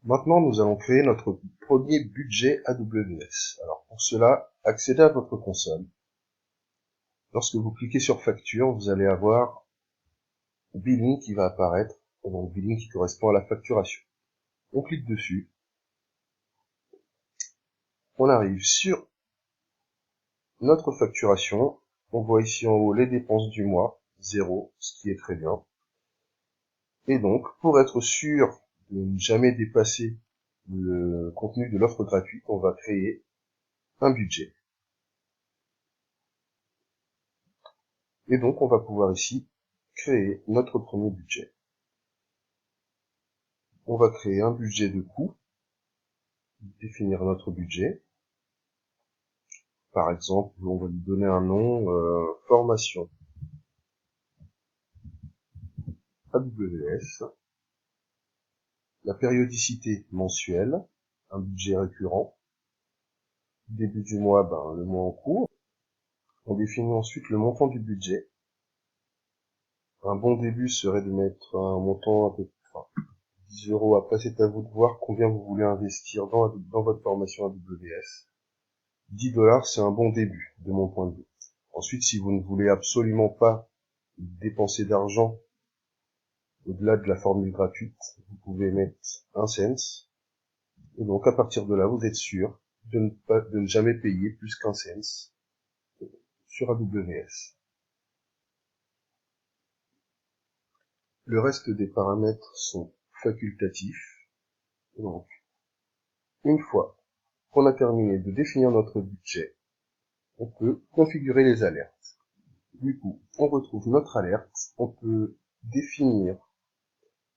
Maintenant, nous allons créer notre premier budget AWS. Alors pour cela, accédez à votre console. Lorsque vous cliquez sur facture, vous allez avoir billing qui va apparaître, donc billing qui correspond à la facturation. On clique dessus. On arrive sur notre facturation. On voit ici en haut les dépenses du mois, 0, ce qui est très bien. Et donc, pour être sûr de ne jamais dépasser le contenu de l'offre gratuite, on va créer un budget. Et donc, on va pouvoir ici créer notre premier budget. On va créer un budget de coût, définir notre budget. Par exemple, on va lui donner un nom, formation AWS. La périodicité mensuelle, un budget récurrent. Début du mois, le mois en cours. On définit ensuite le montant du budget. Un bon début serait de mettre un montant à peu près 10 euros. Après, c'est à vous de voir combien vous voulez investir dans votre formation AWS. 10 $, c'est un bon début, de mon point de vue. Ensuite, si vous ne voulez absolument pas dépenser d'argent au-delà de la formule gratuite, vous pouvez mettre 1 cent. Et donc, à partir de là, vous êtes sûr de ne jamais payer plus qu'1 cent sur AWS. Le reste des paramètres sont facultatifs. Donc, une fois qu'on a terminé de définir notre budget, on peut configurer les alertes. Du coup, on retrouve notre alerte, on peut définir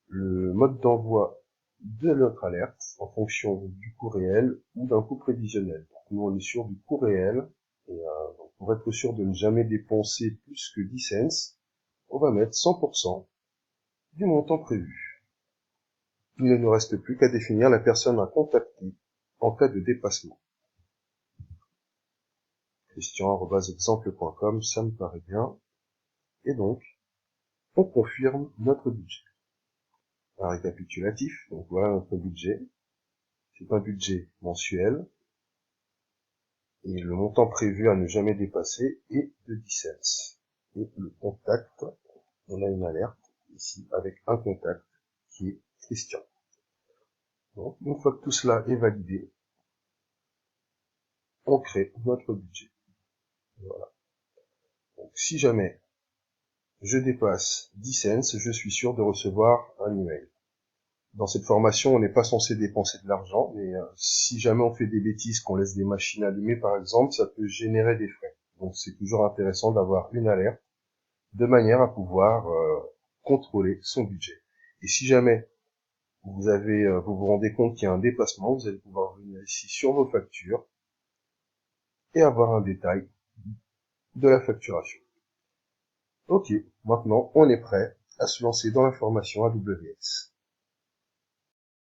le mode d'envoi de notre alerte en fonction du coût réel ou d'un coût prévisionnel. Donc, nous, on est sur du coût réel, et donc, pour être sûr de ne jamais dépenser plus que 10 cents, on va mettre 100% du montant prévu. Il ne nous reste plus qu'à définir la personne à contacter en cas de dépassement. Christian@exemple.com, ça me paraît bien. Et donc, on confirme notre budget. Un récapitulatif, donc voilà notre budget. C'est un budget mensuel. Et le montant prévu à ne jamais dépasser est de 10 cents. Et le contact, on a une alerte ici avec un contact qui est Christian. Donc, une fois que tout cela est validé, on crée notre budget. Voilà. Donc, si jamais je dépasse 10 cents, je suis sûr de recevoir un email. Dans cette formation, on n'est pas censé dépenser de l'argent, mais si jamais on fait des bêtises, qu'on laisse des machines allumées par exemple, ça peut générer des frais. Donc c'est toujours intéressant d'avoir une alerte de manière à pouvoir contrôler son budget. Et si jamais vous vous rendez compte qu'il y a un dépassement, vous allez pouvoir venir ici sur vos factures et avoir un détail de la facturation. Ok, maintenant on est prêt à se lancer dans la formation AWS.